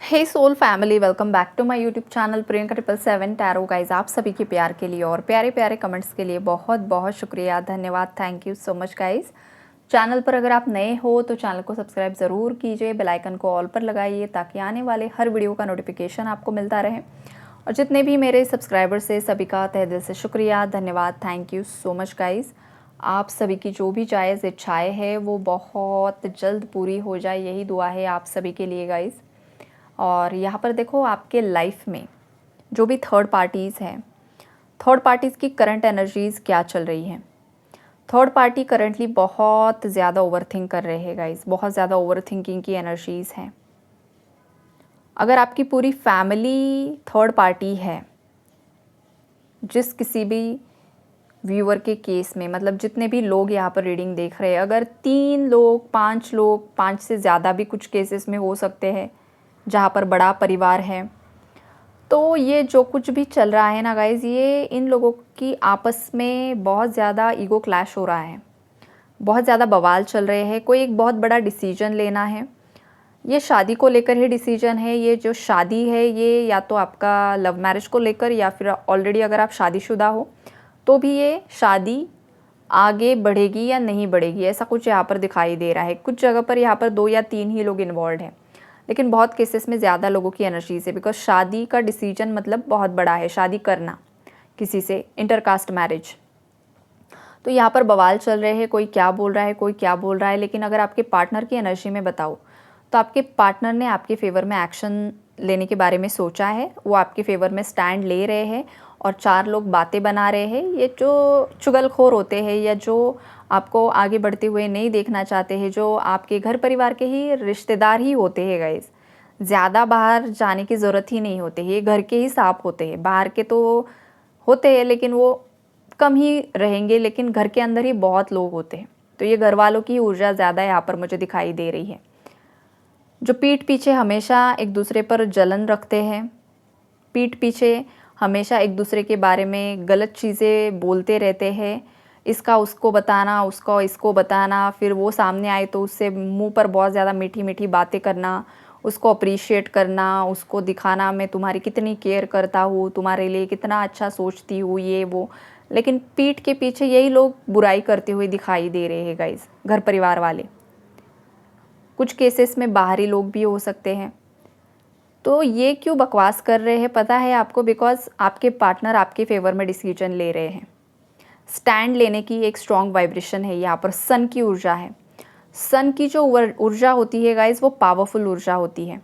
Hey soul family, welcome back to my YouTube channel Priyanka 777 tarot. Guys, आप सभी के प्यार के लिए और प्यारे प्यारे कमेंट्स के लिए बहुत बहुत शुक्रिया, धन्यवाद, thank you so much guys. Channel पर अगर आप नए हो तो चैनल को सब्सक्राइब ज़रूर कीजिए, बेल आइकन को ऑल पर लगाइए ताकि आने वाले हर वीडियो का नोटिफिकेशन आपको मिलता रहे। और जितने भी मेरे सब्सक्राइबर्स है सभी का तहे दिल से शुक्रिया, धन्यवाद, thank you so much guys. आप सभी की जो भी जायज़ इच्छाएँ हैं वो बहुत जल्द पूरी हो जाए, यही दुआ है आप सभी के लिए गाइज़। और यहाँ पर देखो, आपके लाइफ में जो भी थर्ड पार्टीज़ हैं, थर्ड पार्टीज़ की करंट एनर्जीज़ क्या चल रही हैं। थर्ड पार्टी करंटली बहुत ज़्यादा ओवरथिंक कर रहे हैं गाइस, बहुत ज़्यादा ओवरथिंकिंग की एनर्जीज़ हैं। अगर आपकी पूरी फैमिली थर्ड पार्टी है, जिस किसी भी व्यूअर के केस में, मतलब जितने भी लोग यहाँ पर रीडिंग देख रहे हैं, अगर 3 लोग, 5 लोग, 5 से ज़्यादा भी कुछ केसेस में हो सकते हैं जहाँ पर बड़ा परिवार है, तो ये जो कुछ भी चल रहा है ना गाइज़, ये इन लोगों की आपस में बहुत ज़्यादा ईगो क्लैश हो रहा है, बहुत ज़्यादा बवाल चल रहे हैं। कोई एक बहुत बड़ा डिसीजन लेना है, ये शादी को लेकर ही डिसीजन है। ये जो शादी है ये या तो आपका लव मैरिज को लेकर, या फिर ऑलरेडी अगर आप शादीशुदा हो तो भी ये शादी आगे बढ़ेगी या नहीं बढ़ेगी, ऐसा कुछ यहाँ पर दिखाई दे रहा है। कुछ जगह पर यहाँ पर 2 या 3 ही लोग इन्वॉल्व हैं, लेकिन बहुत केसेस में ज़्यादा लोगों की एनर्जी से, बिकॉज शादी का डिसीजन मतलब बहुत बड़ा है, शादी करना किसी से, इंटरकास्ट मैरिज। तो यहाँ पर बवाल चल रहे हैं, कोई क्या बोल रहा है, कोई क्या बोल रहा है। लेकिन अगर आपके पार्टनर की एनर्जी में बताओ तो आपके पार्टनर ने आपके फेवर में एक्शन लेने के बारे में सोचा है, वो आपके फेवर में स्टैंड ले रहे हैं। और 4 लोग बातें बना रहे हैं, ये जो चुगलखोर होते हैं या जो आपको आगे बढ़ते हुए नहीं देखना चाहते हैं, जो आपके घर परिवार के ही रिश्तेदार ही होते हैं गाइस, ज़्यादा बाहर जाने की ज़रूरत ही नहीं होती है, ये घर के ही सांप होते हैं। बाहर के तो होते हैं लेकिन वो कम ही रहेंगे, लेकिन घर के अंदर ही बहुत लोग होते हैं। तो ये घर वालों की ऊर्जा ज़्यादा यहाँ पर मुझे दिखाई दे रही है, जो पीठ पीछे हमेशा एक दूसरे पर जलन रखते हैं, पीठ पीछे हमेशा एक दूसरे के बारे में गलत चीज़ें बोलते रहते हैं। इसका उसको बताना, उसका इसको बताना, फिर वो सामने आए तो उससे मुंह पर बहुत ज़्यादा मीठी मीठी बातें करना, उसको अप्रिशिएट करना, उसको दिखाना मैं तुम्हारी कितनी केयर करता हूँ, तुम्हारे लिए कितना अच्छा सोचती हूँ, ये वो। लेकिन पीठ के पीछे यही लोग बुराई करते हुए दिखाई दे रहे हैं गाइस, घर परिवार वाले। कुछ केसेस में बाहरी लोग भी हो सकते हैं। तो ये क्यों बकवास कर रहे हैं पता है आपको? बिकॉज आपके पार्टनर आपके फेवर में डिसीजन ले रहे हैं, स्टैंड लेने की एक स्ट्रॉन्ग वाइब्रेशन है। यहाँ पर सन की ऊर्जा है। सन की जो ऊर्जा होती है गाइज, वो पावरफुल ऊर्जा होती है,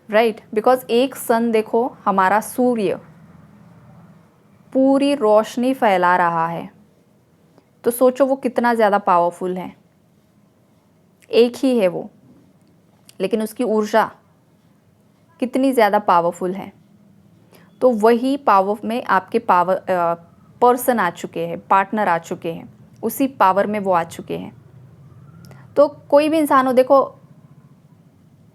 राइट। बिकॉज एक सन देखो, हमारा सूर्य पूरी रोशनी फैला रहा है, तो सोचो वो कितना ज़्यादा पावरफुल है। एक ही है वो, लेकिन उसकी ऊर्जा कितनी ज़्यादा पावरफुल है। तो वही पावर में आपके पर्सन आ चुके हैं, पार्टनर आ चुके हैं, उसी पावर में वो आ चुके हैं। तो कोई भी इंसान हो, देखो,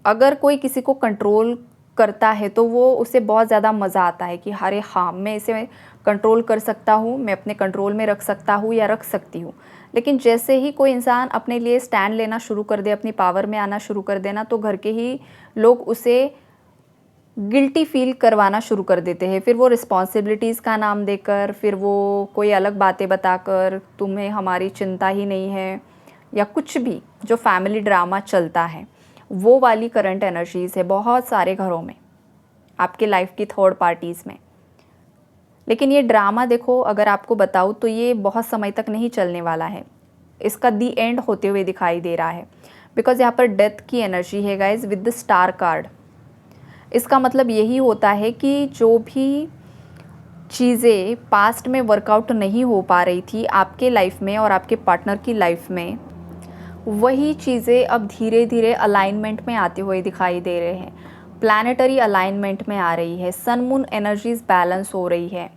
अगर कोई किसी को कंट्रोल करता है तो वो उसे बहुत ज़्यादा मज़ा आता है कि अरे हाँ, मैं इसे कंट्रोल कर सकता हूँ, मैं अपने कंट्रोल में रख सकता हूँ या रख सकती हूँ। लेकिन जैसे ही कोई इंसान अपने लिए स्टैंड लेना शुरू कर दे, अपनी पावर में आना शुरू कर देना, तो घर के ही लोग उसे गिल्टी फील करवाना शुरू कर देते हैं। फिर वो रिस्पॉन्सिबिलिटीज़ का नाम देकर, फिर वो कोई अलग बातें बताकर, तुम्हें हमारी चिंता ही नहीं है, या कुछ भी जो फैमिली ड्रामा चलता है, वो वाली करंट एनर्जीज़ है बहुत सारे घरों में, आपके लाइफ की थर्ड पार्टीज़ में। लेकिन ये ड्रामा देखो, अगर आपको बताऊँ तो ये बहुत समय तक नहीं चलने वाला है, इसका दी एंड होते हुए दिखाई दे रहा है। बिकॉज यहाँ पर डेथ की एनर्जी है guys with the star card. इसका मतलब यही होता है कि जो भी चीज़ें पास्ट में वर्कआउट नहीं हो पा रही थी आपके लाइफ में और आपके पार्टनर की लाइफ में, वही चीज़ें अब धीरे धीरे अलाइनमेंट में आते हुए दिखाई दे रहे हैं, प्लैनेटरी अलाइनमेंट में आ रही है, सन मून एनर्जीज बैलेंस हो रही है।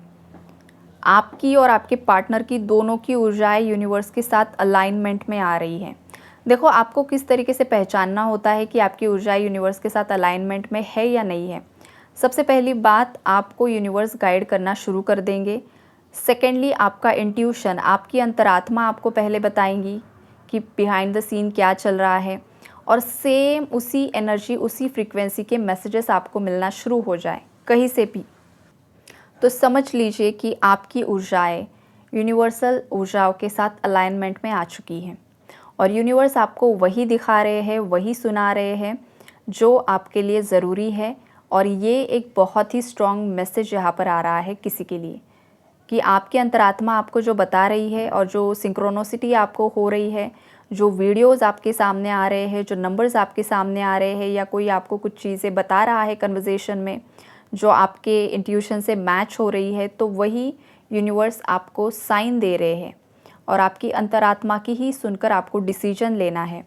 आपकी और आपके पार्टनर की दोनों की ऊर्जाएं यूनिवर्स के साथ अलाइनमेंट में आ रही हैं। देखो, आपको किस तरीके से पहचानना होता है कि आपकी ऊर्जाएं यूनिवर्स के साथ अलाइनमेंट में है या नहीं है। सबसे पहली बात, आपको यूनिवर्स गाइड करना शुरू कर देंगे। सेकेंडली, आपका इंट्यूशन, आपकी अंतरात्मा आपको पहले बताएंगी कि बिहाइंड द सीन क्या चल रहा है। और सेम उसी एनर्जी, उसी फ्रीक्वेंसी के मैसेजेस आपको मिलना शुरू हो जाए कहीं से भी, तो समझ लीजिए कि आपकी ऊर्जाएं यूनिवर्सल ऊर्जाओं के साथ अलाइनमेंट में आ चुकी हैं और यूनिवर्स आपको वही दिखा रहे हैं, वही सुना रहे हैं जो आपके लिए ज़रूरी है। और ये एक बहुत ही स्ट्रॉन्ग मैसेज यहाँ पर आ रहा है किसी के लिए कि आपकी अंतरात्मा आपको जो बता रही है और जो सिंक्रोनोसिटी आपको हो रही है, जो वीडियोस आपके सामने आ रहे हैं, जो नंबर्स आपके सामने आ रहे हैं, या कोई आपको कुछ चीज़ें बता रहा है कन्वर्सेशन में जो आपके इंट्यूशन से मैच हो रही है, तो वही यूनिवर्स आपको साइन दे रहे हैं और आपकी अंतरात्मा की ही सुनकर आपको डिसीजन लेना है।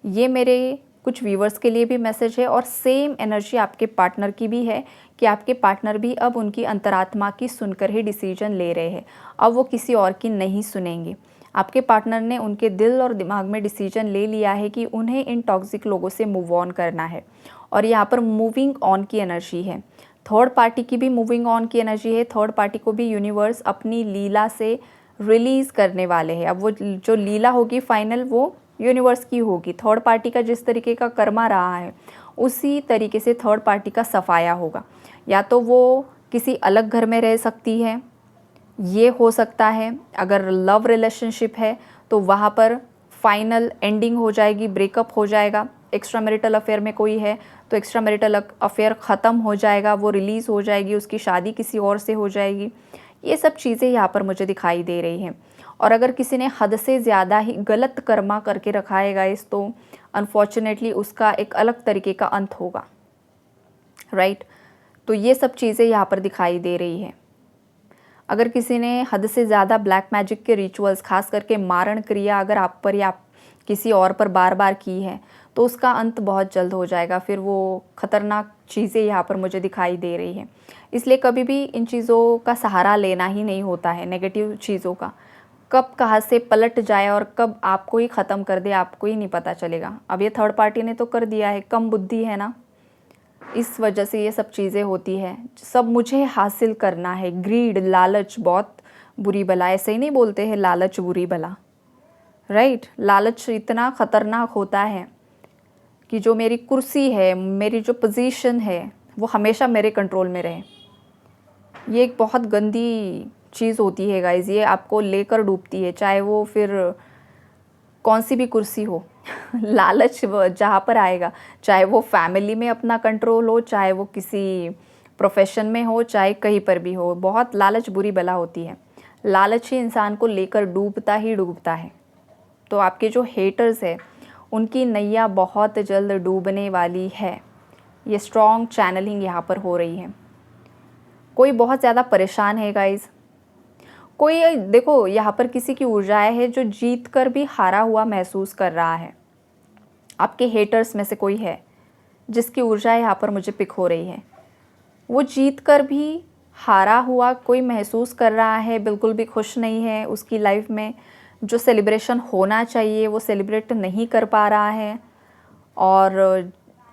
ये मेरे कुछ व्यूवर्स के लिए भी मैसेज है और सेम एनर्जी आपके पार्टनर की भी है कि आपके पार्टनर भी अब उनकी अंतरात्मा की सुनकर ही डिसीजन ले रहे हैं। अब वो किसी और की नहीं सुनेंगे। आपके पार्टनर ने उनके दिल और दिमाग में डिसीजन ले लिया है कि उन्हें इन टॉक्सिक लोगों से मूव ऑन करना है और यहाँ पर मूविंग ऑन की एनर्जी है। थर्ड पार्टी की भी मूविंग ऑन की एनर्जी है। थर्ड पार्टी को भी यूनिवर्स अपनी लीला से रिलीज़ करने वाले हैं। अब वो जो लीला होगी फाइनल, वो यूनिवर्स की होगी। थर्ड पार्टी का जिस तरीके का कर्मा रहा है उसी तरीके से थर्ड पार्टी का सफाया होगा। या तो वो किसी अलग घर में रह सकती है, ये हो सकता है। अगर लव रिलेशनशिप है तो वहाँ पर फाइनल एंडिंग हो जाएगी, ब्रेकअप हो जाएगा। एक्स्ट्रा मैरिटल अफेयर में कोई है तो एक्स्ट्रा मैरिटल अफेयर ख़त्म हो जाएगा, वो रिलीज़ हो जाएगी, उसकी शादी किसी और से हो जाएगी। ये सब चीज़ें यहाँ पर मुझे दिखाई दे रही हैं। और अगर किसी ने हद से ज़्यादा ही गलत कर्मा करके रखा है गाइस, तो अनफॉर्चुनेटली उसका एक अलग तरीके का अंत होगा, राइट। तो ये सब चीज़ें यहाँ पर दिखाई दे रही है। अगर किसी ने हद से ज़्यादा ब्लैक मैजिक के रिचुअल्स, खास करके मारण क्रिया अगर आप पर या किसी और पर बार बार की है, तो उसका अंत बहुत जल्द हो जाएगा। फिर वो ख़तरनाक चीज़ें यहाँ पर मुझे दिखाई दे रही हैं। इसलिए कभी भी इन चीज़ों का सहारा लेना ही नहीं होता है, नेगेटिव चीज़ों का। कब कहाँ से पलट जाए और कब आपको ही ख़त्म कर दे, आपको ही नहीं पता चलेगा। अब ये थर्ड पार्टी ने तो कर दिया है, कम बुद्धि है ना, इस वजह से ये सब चीज़ें होती है। सब मुझे हासिल करना है, ग्रीड, लालच बहुत बुरी बला। ऐसे ही नहीं बोलते हैं लालच बुरी बला, राइट। लालच इतना ख़तरनाक होता है कि जो मेरी कुर्सी है, मेरी जो पोजीशन है, वो हमेशा मेरे कंट्रोल में रहे। ये एक बहुत गंदी चीज़ होती है गाइज, ये आपको लेकर डूबती है, चाहे वो फिर कौन सी भी कुर्सी हो। लालच जहाँ पर आएगा, चाहे वो फैमिली में अपना कंट्रोल हो, चाहे वो किसी प्रोफेशन में हो, चाहे कहीं पर भी हो, बहुत लालच बुरी बला होती है। लालच ही इंसान को लेकर डूबता ही डूबता है। तो आपके जो हेटर्स है उनकी नैया बहुत जल्द डूबने वाली है। ये स्ट्रॉन्ग चैनलिंग यहाँ पर हो रही है। कोई बहुत ज़्यादा परेशान है गाइज, कोई देखो यहाँ पर किसी की ऊर्जाएं है जो जीत कर भी हारा हुआ महसूस कर रहा है। आपके हेटर्स में से कोई है जिसकी ऊर्जाएं यहाँ पर मुझे पिक हो रही है। वो जीत कर भी हारा हुआ कोई महसूस कर रहा है, बिल्कुल भी खुश नहीं है। उसकी लाइफ में जो सेलिब्रेशन होना चाहिए वो सेलिब्रेट नहीं कर पा रहा है और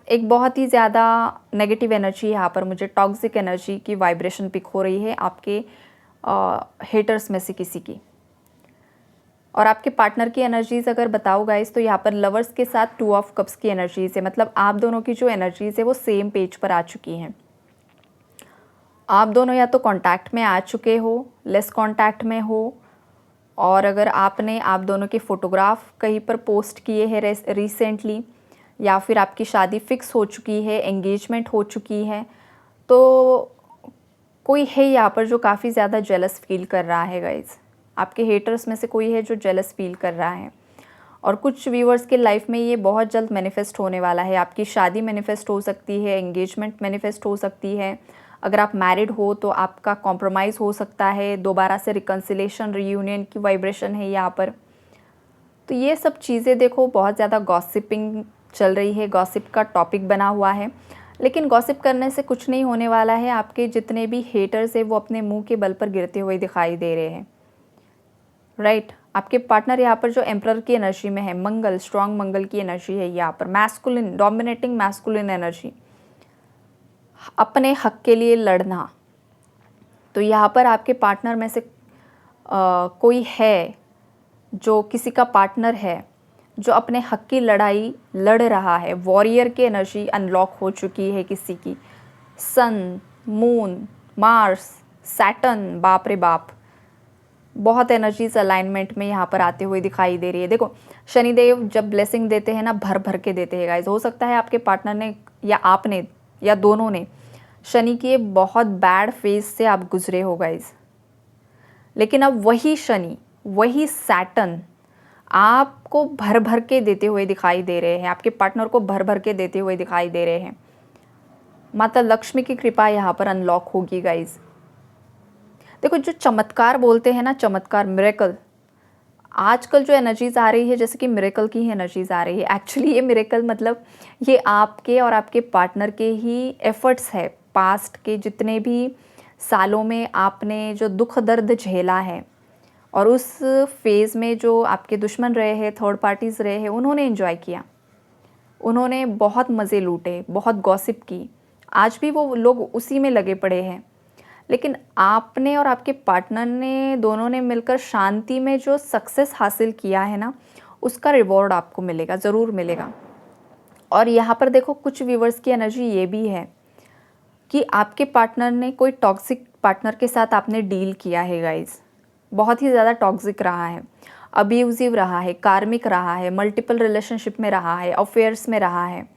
एक बहुत ही ज़्यादा नेगेटिव एनर्जी यहाँ पर मुझे टॉक्सिक एनर्जी की वाइब्रेशन पिक हो रही है आपके हेटर्स में से किसी की। और आपके पार्टनर की एनर्जीज़ अगर बताओ गाइस, तो यहाँ पर लवर्स के साथ 2 ऑफ कप्स की एनर्जीज़ है। मतलब आप दोनों की जो एनर्जीज़ है वो सेम पेज पर आ चुकी हैं। आप दोनों या तो कांटेक्ट में आ चुके हो, लेस कांटेक्ट में हो, और अगर आपने आप दोनों के फ़ोटोग्राफ कहीं पर पोस्ट किए हैं रिसेंटली, या फिर आपकी शादी फिक्स हो चुकी है, एंगेजमेंट हो चुकी है, तो कोई है यहाँ पर जो काफ़ी ज़्यादा जेलस फील कर रहा है गाइज़। आपके हेटर्स में से कोई है जो जेलस फील कर रहा है। और कुछ व्यूअर्स के लाइफ में ये बहुत जल्द मैनिफेस्ट होने वाला है। आपकी शादी मैनिफेस्ट हो सकती है, एंगेजमेंट मैनिफेस्ट हो सकती है। अगर आप मैरिड हो तो आपका कॉम्प्रोमाइज़ हो सकता है, दोबारा से रिकन्सिलेशन, रीयूनियन की वाइब्रेशन है यहाँ पर। तो ये सब चीज़ें देखो बहुत ज़्यादा गॉसिपिंग चल रही है, गॉसिप का टॉपिक बना हुआ है। लेकिन गॉसिप करने से कुछ नहीं होने वाला है। आपके जितने भी हेटर्स हैं वो अपने मुंह के बल पर गिरते हुए दिखाई दे रहे हैं, राइट। आपके पार्टनर यहाँ पर जो एम्परर की एनर्जी में है, मंगल, स्ट्रॉन्ग मंगल की एनर्जी है यहाँ पर, मैस्कुलिन, डोमिनेटिंग मैस्कुलिन एनर्जी, अपने हक के लिए लड़ना। तो यहाँ पर आपके पार्टनर में से कोई है जो किसी का पार्टनर है जो अपने हक की लड़ाई लड़ रहा है, वॉरियर की एनर्जी अनलॉक हो चुकी है किसी की। सन, मून, मार्स, सैटर्न, बाप रे बाप, बहुत एनर्जीज अलाइनमेंट में यहाँ पर आते हुए दिखाई दे रही है। देखो शनिदेव जब ब्लेसिंग देते हैं ना, भर भर के देते हैं गाइज। हो सकता है आपके पार्टनर ने या आपने या दोनों ने शनि के बहुत बैड फेज से आप गुजरे हो गाइज, लेकिन अब वही शनि, वही सैटर्न आपको भर भर के देते हुए दिखाई दे रहे हैं, आपके पार्टनर को भर भर के देते हुए दिखाई दे रहे हैं। माता लक्ष्मी की कृपा यहाँ पर अनलॉक होगी गाइज। देखो जो चमत्कार बोलते हैं ना, चमत्कार, मिरेकल, आजकल जो एनर्जीज आ रही है जैसे कि मिरेकल की ही एनर्जीज आ रही है। एक्चुअली ये मिरेकल मतलब ये आपके और आपके पार्टनर के ही एफर्ट्स है। पास्ट के जितने भी सालों में आपने जो दुख दर्द झेला है और उस फेज़ में जो आपके दुश्मन रहे हैं, थर्ड पार्टीज़ रहे हैं, उन्होंने एंजॉय किया, उन्होंने बहुत मज़े लूटे, बहुत गॉसिप की। आज भी वो लोग उसी में लगे पड़े हैं, लेकिन आपने और आपके पार्टनर ने दोनों ने मिलकर शांति में जो सक्सेस हासिल किया है ना, उसका रिवॉर्ड आपको मिलेगा, ज़रूर मिलेगा। और यहाँ पर देखो कुछ व्यूवर्स की एनर्जी ये भी है कि आपके पार्टनर ने कोई टॉक्सिक पार्टनर के साथ आपने डील किया है गाइज। बहुत ही ज़्यादा टॉक्सिक रहा है, अब्यूज़िव रहा है, कार्मिक रहा है, मल्टीपल रिलेशनशिप में रहा है, अफेयर्स में रहा है,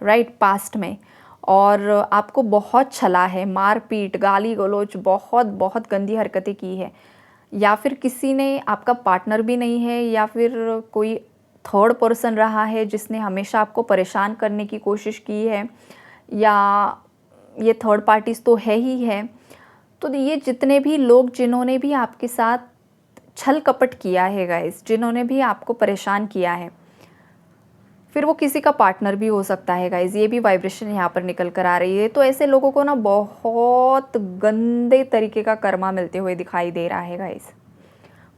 राइट, पास्ट में। और आपको बहुत छला है, मारपीट, गाली गलौज, बहुत बहुत गंदी हरकतें की है। या फिर किसी ने, आपका पार्टनर भी नहीं है या फिर कोई थर्ड पर्सन रहा है जिसने हमेशा आपको परेशान करने की कोशिश की है, या ये थर्ड पार्टीज़ तो है ही है। तो ये जितने भी लोग जिन्होंने भी आपके साथ छल कपट किया है गाइस, जिन्होंने भी आपको परेशान किया है, फिर वो किसी का पार्टनर भी हो सकता है गाइस। ये भी वाइब्रेशन यहाँ पर निकल कर आ रही है। तो ऐसे लोगों को ना बहुत गंदे तरीके का कर्मा मिलते हुए दिखाई दे रहा है गाइस।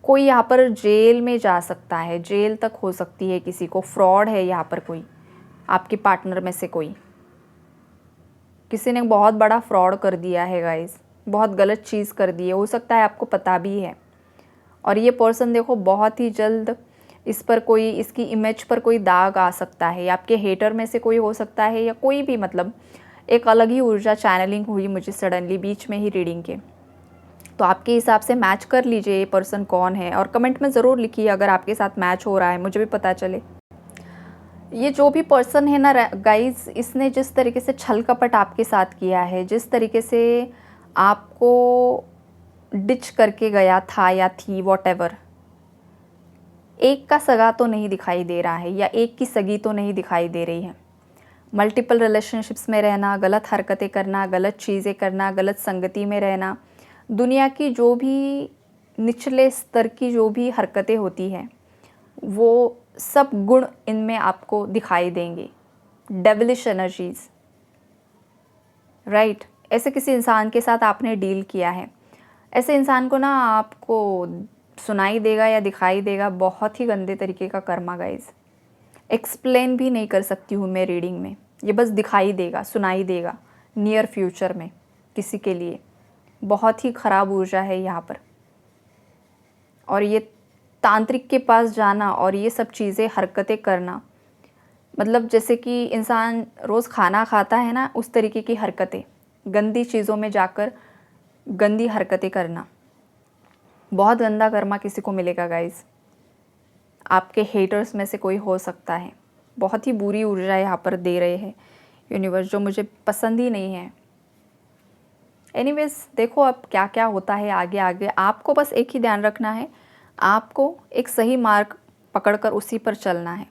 कोई यहाँ पर जेल में जा सकता है, जेल तक हो सकती है किसी को। फ्रॉड है यहाँ पर कोई, आपके पार्टनर में से कोई, किसी ने बहुत बड़ा फ्रॉड कर दिया है गाइस, बहुत गलत चीज़ कर दी है, हो सकता है आपको पता भी है। और ये पर्सन देखो बहुत ही जल्द इस पर कोई, इसकी इमेज पर कोई दाग आ सकता है, या आपके हेटर में से कोई हो सकता है, या कोई भी, मतलब एक अलग ही ऊर्जा चैनलिंग हुई मुझे सडनली बीच में ही रीडिंग के। तो आपके हिसाब से मैच कर लीजिए ये पर्सन कौन है, और कमेंट में ज़रूर लिखिए अगर आपके साथ मैच हो रहा है, मुझे भी पता चले। ये जो भी पर्सन है ना गाइज, इसने जिस तरीके से छल कपट आपके साथ किया है, जिस तरीके से आपको डिच करके गया था या थी, वॉटएवर, एक का सगा तो नहीं दिखाई दे रहा है या एक की सगी तो नहीं दिखाई दे रही है। मल्टीपल रिलेशनशिप्स में रहना, गलत हरकतें करना, गलत चीज़ें करना, गलत संगति में रहना, दुनिया की जो भी निचले स्तर की जो भी हरकतें होती हैं, वो सब गुण इनमें आपको दिखाई देंगे। Devilish energies, right. ऐसे किसी इंसान के साथ आपने डील किया है, ऐसे इंसान को ना आपको सुनाई देगा या दिखाई देगा बहुत ही गंदे तरीके का कर्मा गाइज। एक्सप्लेन भी नहीं कर सकती हूँ मैं रीडिंग में, ये बस दिखाई देगा, सुनाई देगा नियर फ्यूचर में किसी के लिए। बहुत ही ख़राब ऊर्जा है यहाँ पर। और ये तांत्रिक के पास जाना और ये सब चीज़ें, हरकतें करना, मतलब जैसे कि इंसान रोज़ खाना खाता है ना, उस तरीके की हरकतें, गंदी चीज़ों में जाकर गंदी हरकतें करना, बहुत गंदा कर्मा किसी को मिलेगा गाइज। आपके हेटर्स में से कोई हो सकता है। बहुत ही बुरी ऊर्जा यहाँ पर दे रहे हैं यूनिवर्स, जो मुझे पसंद ही नहीं है। एनीवेज देखो अब क्या क्या होता है आगे आगे। आपको बस एक ही ध्यान रखना है, आपको एक सही मार्ग पकड़कर उसी पर चलना है,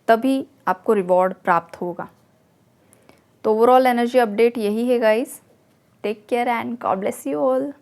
तभी आपको रिवॉर्ड प्राप्त होगा। तो ओवरऑल एनर्जी अपडेट यही है guys. Take care and God bless you all.